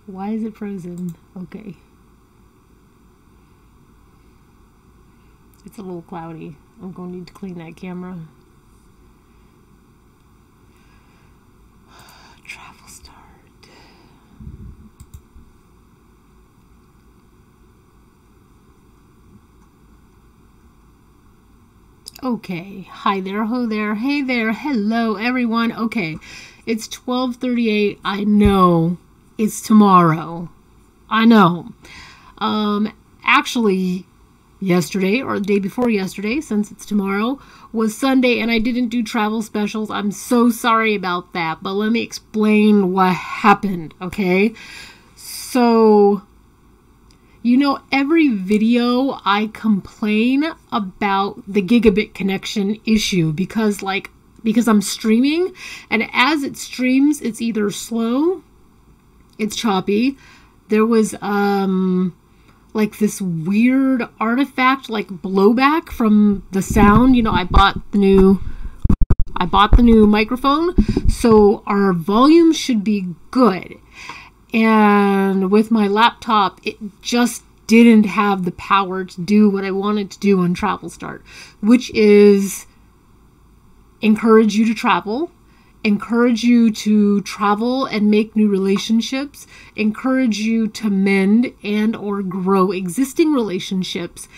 Why is it frozen? Okay. It's a little cloudy. I'm going to need to clean that camera. Travel start. Okay. Hi there, ho there, hey there, hello everyone. Okay. It's 12:38. I know it's tomorrow. I know. Actually, yesterday or the day before yesterday, since it's tomorrow, was Sunday and I didn't do travel specials. I'm so sorry about that, but let me explain what happened, okay? So, you know, every video I complain about the gigabit connection issue because I'm streaming, and as it streams, it's either slow, it's choppy. There was like this weird artifact, like blowback from the sound. You know, I bought the new microphone, so our volume should be good. And with my laptop, it just didn't have the power to do what I wanted to do on Travel Start, which is encourage you to travel, encourage you to travel and make new relationships, encourage you to mend and or grow existing relationships,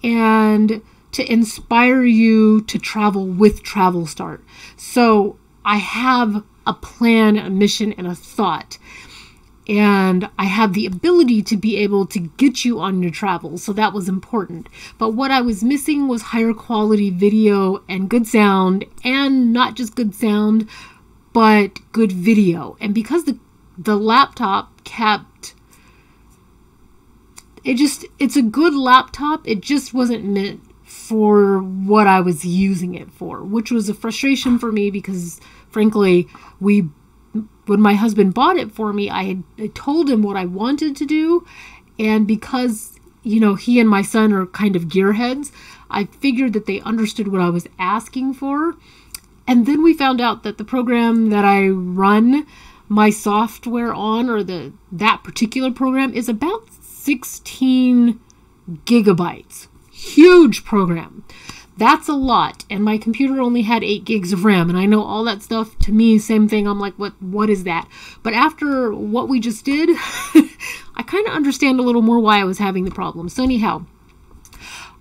and to inspire you to travel with Travel Start. So I have a plan, a mission, and a thought. And I have the ability to be able to get you on your travels, so that was important. But what I was missing was higher quality video and good sound, and not just good sound, but good video. And because the laptop kept, it's a good laptop, it just wasn't meant for what I was using it for, which was a frustration for me because, frankly, when my husband bought it for me, I told him what I wanted to do. And because, you know, he and my son are kind of gearheads, I figured that they understood what I was asking for. And then we found out that the program that I run my software on, or that particular program, is about 16 gigabytes. Huge program. That's a lot, and my computer only had 8 gigs of RAM, and I know all that stuff, to me, same thing. I'm like, what is that? But after what we just did, I kind of understand a little more why I was having the problem. So anyhow,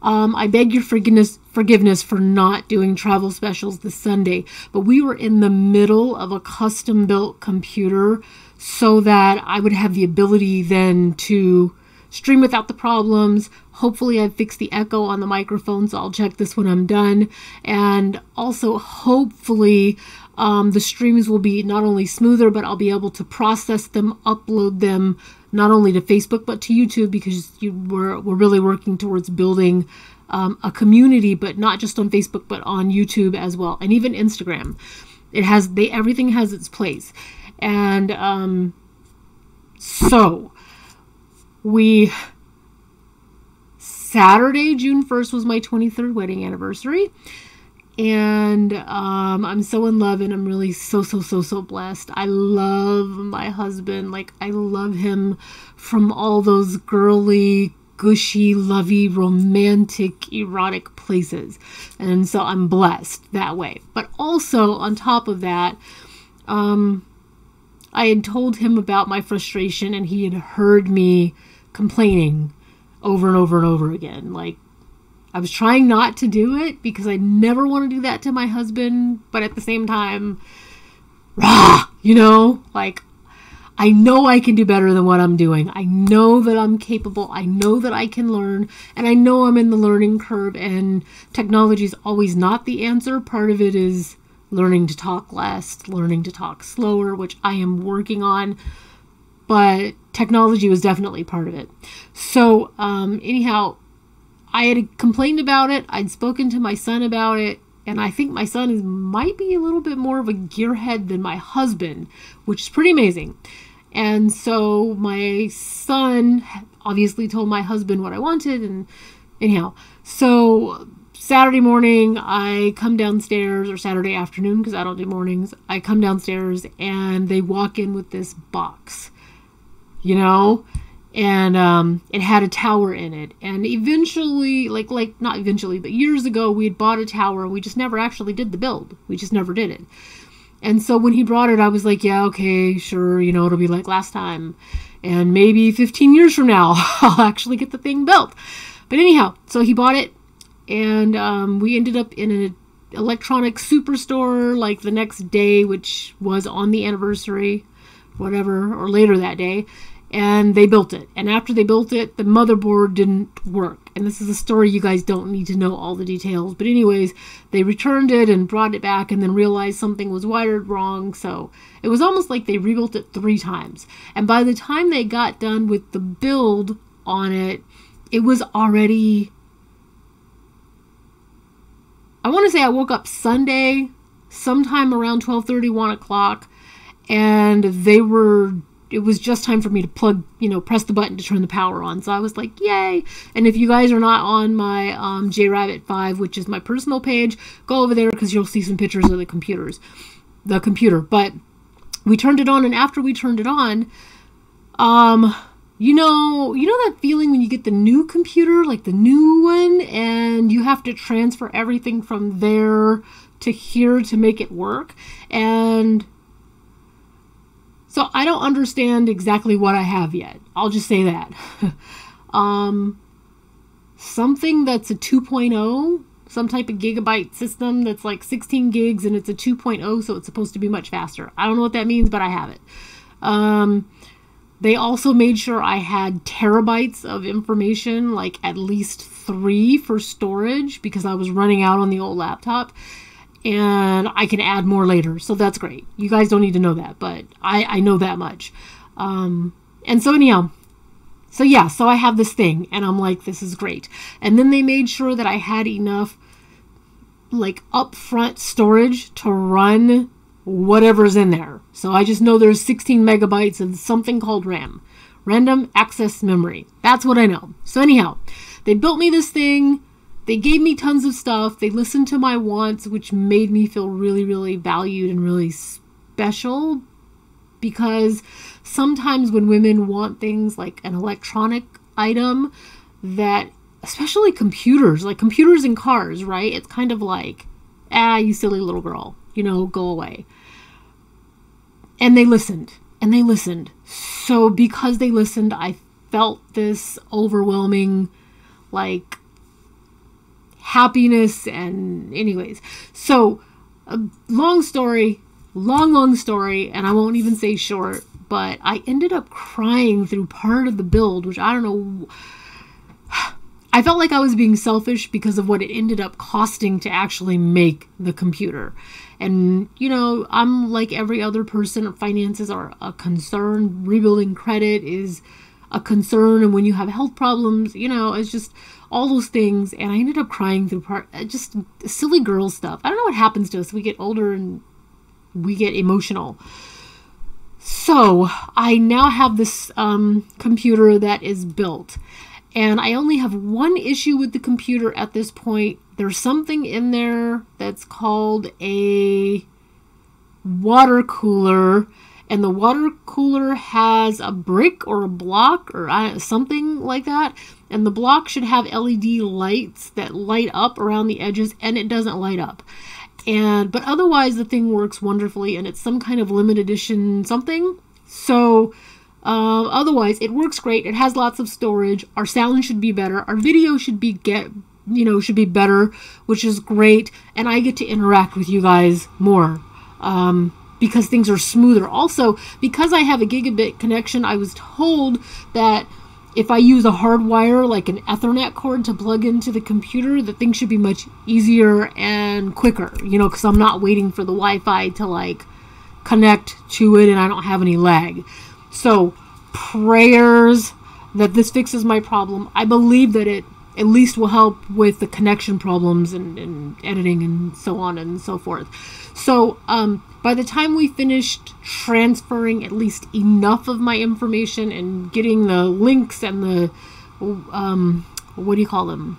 I beg your forgiveness for not doing travel specials this Sunday, but we were in the middle of a custom-built computer so that I would have the ability then to stream without the problems. Hopefully I've fixed the echo on the microphone, so I'll check this when I'm done. And also hopefully the streams will be not only smoother, but I'll be able to process them, upload them, not only to Facebook, but to YouTube, because we're really working towards building a community, but not just on Facebook, but on YouTube as well, and even Instagram. Everything has its place. And so Saturday, June 1st, was my 23rd wedding anniversary. And I'm so in love, and I'm really so blessed. I love my husband. Like, I love him from all those girly, gushy, lovey, romantic, erotic places. And so I'm blessed that way. But also, on top of that, I had told him about my frustration, and he had heard me complaining over and over and over again. Like, I was trying not to do it because I never want to do that to my husband, but at the same time, you know, like, I know I can do better than what I'm doing. I know that I'm capable. I know that I can learn, and I know I'm in the learning curve, and technology is always not the answer. Part of it is learning to talk less, learning to talk slower, which I am working on, but technology was definitely part of it. So anyhow, I had complained about it. I'd spoken to my son about it, and I think my son might be a little bit more of a gearhead than my husband, which is pretty amazing. And so my son obviously told my husband what I wanted, and anyhow, so Saturday morning, I come downstairs, or Saturday afternoon, because I don't do mornings. I come downstairs, and they walk in with this box. you know, and it had a tower in it. And eventually, like not eventually, but years ago, we had bought a tower and we just never actually did the build. We just never did it. And so when he brought it, I was like, yeah, okay, sure, you know, it'll be like last time. And maybe 15 years from now, I'll actually get the thing built. But anyhow, so he bought it, and we ended up in an electronic superstore like the next day, which was on the anniversary, whatever, or later that day. And they built it. And after they built it, the motherboard didn't work. And this is a story you guys don't need to know all the details. But anyways, they returned it and brought it back and then realized something was wired wrong. So it was almost like they rebuilt it 3 times. And by the time they got done with the build on it, it was already... I want to say I woke up Sunday, sometime around 12:30, 1 o'clock. And it was just time for me to plug, press the button to turn the power on. So I was like, yay. And if you guys are not on my JRabbit5, which is my personal page, go over there because you'll see some pictures of the computer. But we turned it on, and after we turned it on, you know that feeling when you get the new computer, like the new one, and you have to transfer everything from there to here to make it work? And so I don't understand exactly what I have yet. I'll just say that. Something that's a 2.0, some type of gigabyte system that's like 16 gigs and it's a 2.0, so it's supposed to be much faster. I don't know what that means, but I have it. They also made sure I had terabytes of information, like at least 3 for storage, because I was running out on the old laptop. And I can add more later, so that's great. You guys don't need to know that, but I know that much. And so anyhow, so I have this thing, and I'm like, this is great. And then they made sure that I had enough, like, upfront storage to run whatever's in there. So I just know there's 16 megabytes of something called RAM, random access memory. That's what I know. So anyhow, they built me this thing. They gave me tons of stuff. They listened to my wants, which made me feel really, really valued and really special. Because sometimes when women want things like an electronic item that, especially computers, like computers in cars, right? It's kind of like, you silly little girl, go away. And they listened, and they listened. So because they listened, I felt this overwhelming, like, happiness. And anyways, so long story, and I won't even say short, but I ended up crying through part of the build, which I don't know. I felt like I was being selfish because of what it ended up costing to actually make the computer. And, I'm like every other person. Finances are a concern. Rebuilding credit is a concern. And when you have health problems, it's just all those things. And I ended up crying through just silly girl stuff. I don't know what happens to us. We get older and we get emotional. So I now have this computer that is built. And I only have one issue with the computer at this point. There's something in there that's called a water cooler. And the water cooler has a brick or a block or something like that. And the block should have LED lights that light up around the edges, and it doesn't light up. But otherwise, the thing works wonderfully, and it's some kind of limited edition something. So otherwise, it works great. It has lots of storage. Our sound should be better. Our video should be better, which is great. And I get to interact with you guys more. Because things are smoother. Also, because I have a gigabit connection, I was told that if I use a hard wire, like an Ethernet cord to plug into the computer, that things should be much easier and quicker, because I'm not waiting for the Wi-Fi to, like, connect to it and I don't have any lag. So, prayers that this fixes my problem. I believe that it at least will help with the connection problems and editing and so on and so forth. So, by the time we finished transferring at least enough of my information and getting the links and the, what do you call them?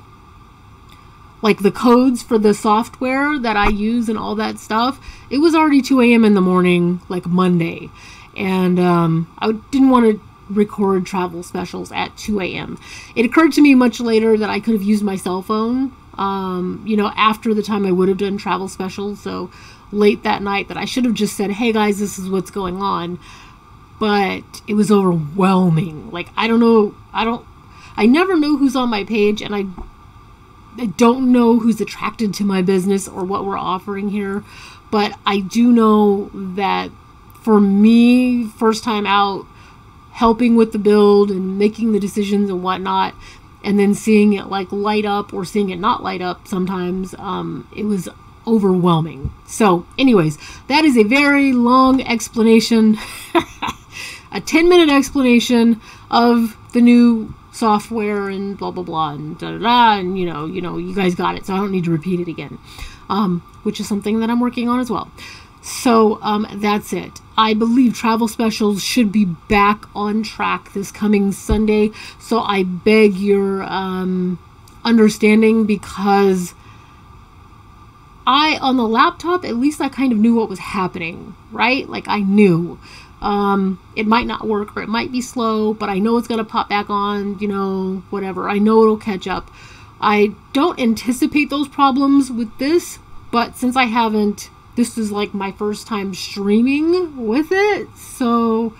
Like the codes for the software that I use and all that stuff, it was already 2 a.m. in the morning, like Monday. And I didn't want to record travel specials at 2 a.m. It occurred to me much later that I could have used my cell phone, you know, after the time I would have done travel specials. So late that night that I should have just said, hey guys, this is what's going on. But it was overwhelming. Like, I never know who's on my page, and I don't know who's attracted to my business or what we're offering here. But I do know that for me, first time out, helping with the build and making the decisions and whatnot, and then seeing it like light up or seeing it not light up sometimes, it was overwhelming. So anyways, that is a very long explanation, a 10-minute explanation of the new software and blah blah blah and da da da, and you know you guys got it, so I don't need to repeat it again, which is something that I'm working on as well. So that's it. I believe travel specials should be back on track this coming Sunday, so I beg your understanding, because on the laptop, at least I kind of knew what was happening, right? Like, I knew it might not work, or it might be slow, but I know it's going to pop back on, you know, whatever. I know it'll catch up. I don't anticipate those problems with this, but since I haven't, this is like my first time streaming with it. So,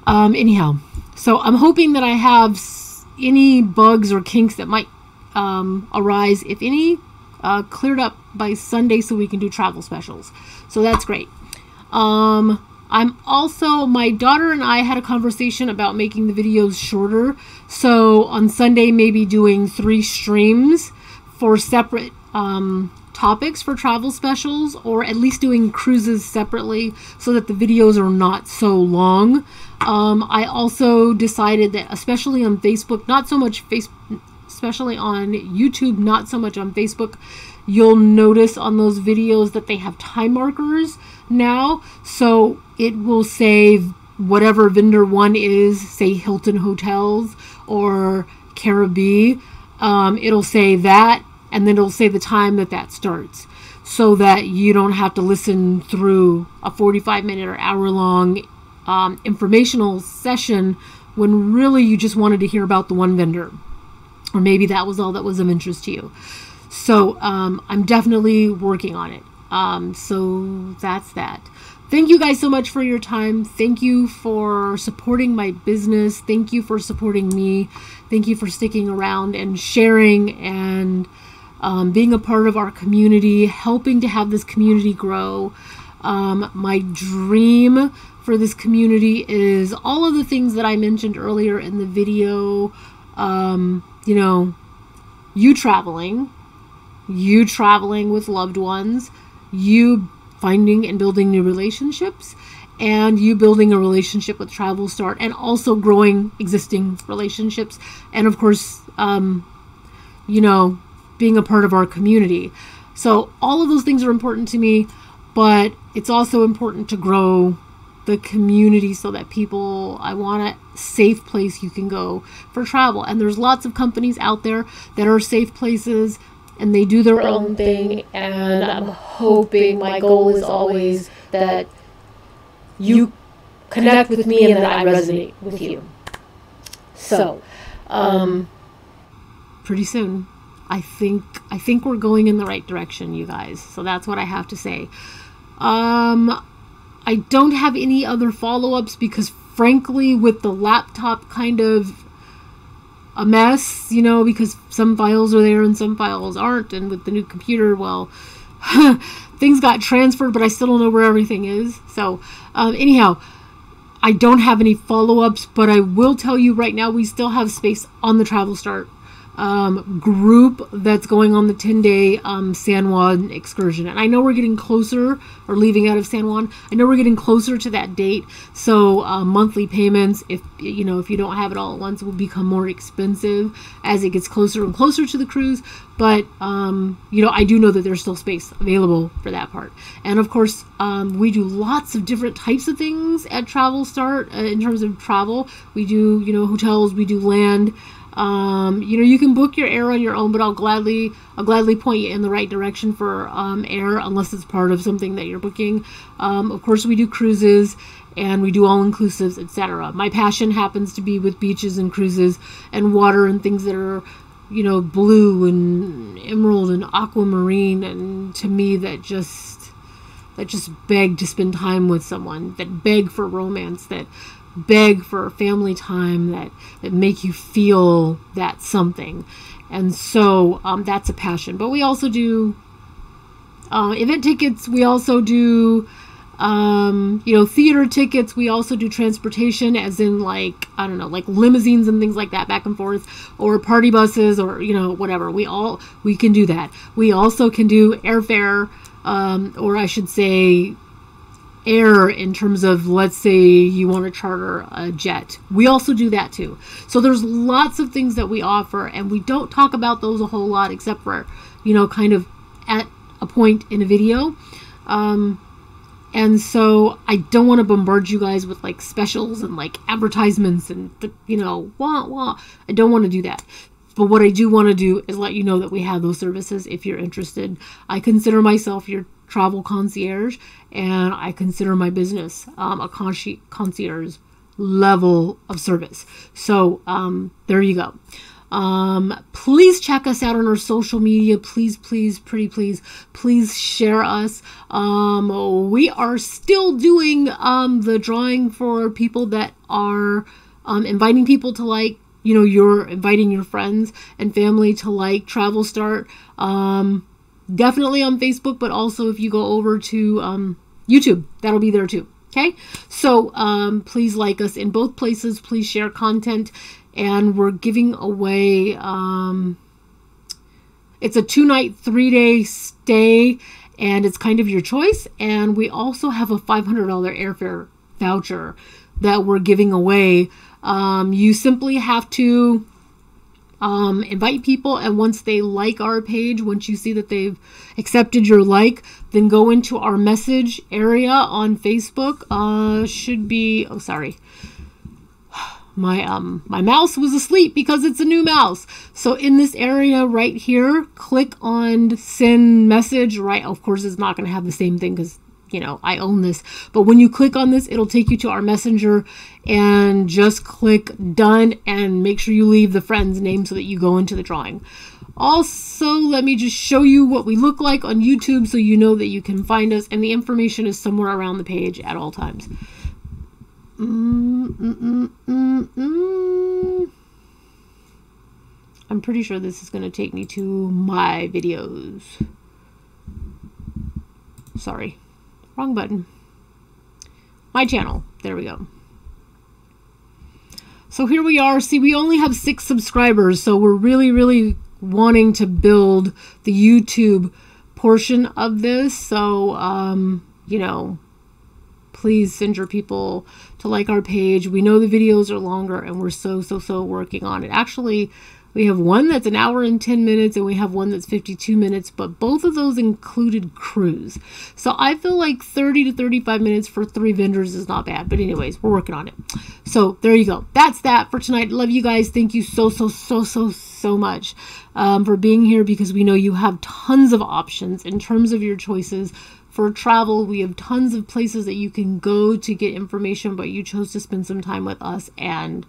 anyhow, so I'm hoping that I have any bugs or kinks that might arise, if any, cleared up by Sunday, so we can do travel specials. So that's great. I'm also, my daughter and I had a conversation about making the videos shorter. So on Sunday, maybe doing 3 streams for separate topics for travel specials, or at least doing cruises separately so that the videos are not so long. I also decided that, especially on Facebook, not so much especially on YouTube, not so much on Facebook, you'll notice on those videos that they have time markers now. So it will say whatever vendor 1 is, say Hilton Hotels or Caribbean, it'll say that, and then it'll say the time that starts, so that you don't have to listen through a 45-minute or hour-long informational session when really you just wanted to hear about the one vendor, or maybe that was all that was of interest to you. So I'm definitely working on it. So that's that. Thank you guys so much for your time. Thank you for supporting my business. Thank you for supporting me. Thank you for sticking around and sharing and being a part of our community, helping to have this community grow. My dream for this community is all of the things that I mentioned earlier in the video. You know, you traveling with loved ones, you finding and building new relationships, and you building a relationship with Travel Start, and also growing existing relationships, and of course, you know, being a part of our community. So all of those things are important to me, but it's also important to grow the community so that people, I want a safe place you can go for travel. And there's lots of companies out there that are safe places, and they do their own thing, and I'm hoping, my goal is always that you connect with me and that I resonate with you. So, pretty soon, I think we're going in the right direction, you guys. So that's what I have to say. I don't have any other follow-ups because, frankly, with the laptop kind of a mess, you know, because some files are there and some files aren't, and with the new computer, well, things got transferred, but I still don't know where everything is. So, anyhow, I don't have any follow-ups, but I will tell you right now, we still have space on the Travel Start group that's going on the 10-day San Juan excursion. And I know we're getting closer, or leaving out of San Juan, I know we're getting closer to that date. So monthly payments, if you don't have it all at once, will become more expensive as it gets closer and closer to the cruise. But I do know that there's still space available for that part. And of course, we do lots of different types of things at Travel Start in terms of travel. We do hotels, we do land, You know, you can book your air on your own, but I'll gladly point you in the right direction for air, unless it's part of something that you're booking. Of course, we do cruises and we do all-inclusives, etc. My passion happens to be with beaches and cruises and water and things that are, you know, blue and emerald and aquamarine, and to me that just beg to spend time with someone, that beg for romance, that beg for family time, that make you feel that something. And so that's a passion. But we also do event tickets. We also do you know, theater tickets. We also do transportation, as in, like, I don't know, like limousines and things like that, back and forth, or party buses, or, you know, whatever. We can do that. We also can do airfare, or I should say air, in terms of, let's say you want to charter a jet. We also do that too. So there's lots of things that we offer, and we don't talk about those a whole lot, except for, you know, kind of at a point in a video. And so I don't want to bombard you guys with like specials and like advertisements and, you know, wah. I don't want to do that. But what I do want to do is let you know that we have those services if you're interested. I consider myself your travel concierge, and I consider my business a concierge level of service. So there you go. Please check us out on our social media. Please, pretty please share us. We are still doing the drawing for people that are inviting people to, like, you know, you're inviting your friends and family to like Travel Start. Definitely on Facebook, but also if you go over to YouTube, that'll be there too. Okay, so please like us in both places. Please share content. And we're giving away, it's a 2-night, 3-day stay, and it's kind of your choice. And we also have a $500 airfare voucher that we're giving away. You simply have to invite people, and once they like our page, once you see that they've accepted your like, then go into our message area on Facebook. Should be, oh, sorry. My mouse was asleep because it's a new mouse. So in this area right here, click on send message, right? Of course, it's not going to have the same thing because, you know, I own this. But when you click on this, it'll take you to our messenger, and just click done and make sure you leave the friend's name so that you go into the drawing. Also, let me just show you what we look like on YouTube so you know that you can find us, and the information is somewhere around the page at all times. I'm pretty sure this is going to take me to my videos. Sorry, wrong button. My channel. There we go. So here we are. See, we only have 6 subscribers, so we're really wanting to build the YouTube portion of this. So, you know, please send your people to like our page. We know the videos are longer, and we're so working on it. Actually, we have one that's 1 hour and 10 minutes, and we have one that's 52 minutes, but both of those included cruise. So I feel like 30 to 35 minutes for 3 vendors is not bad. But anyways, we're working on it. So there you go. That's that for tonight. Love you guys. Thank you so much for being here, because we know you have tons of options in terms of your choices. For travel, we have tons of places that you can go to get information, but you chose to spend some time with us, and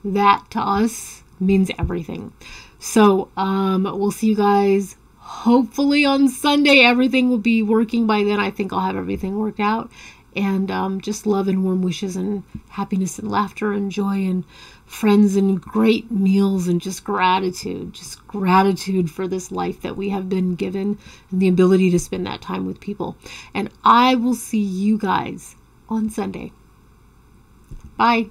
that to us means everything. So we'll see you guys hopefully on Sunday. Everything will be working by then. I think I'll have everything worked out, and just love and warm wishes and happiness and laughter and joy and friends and great meals and just gratitude for this life that we have been given and the ability to spend that time with people. And I will see you guys on Sunday. Bye.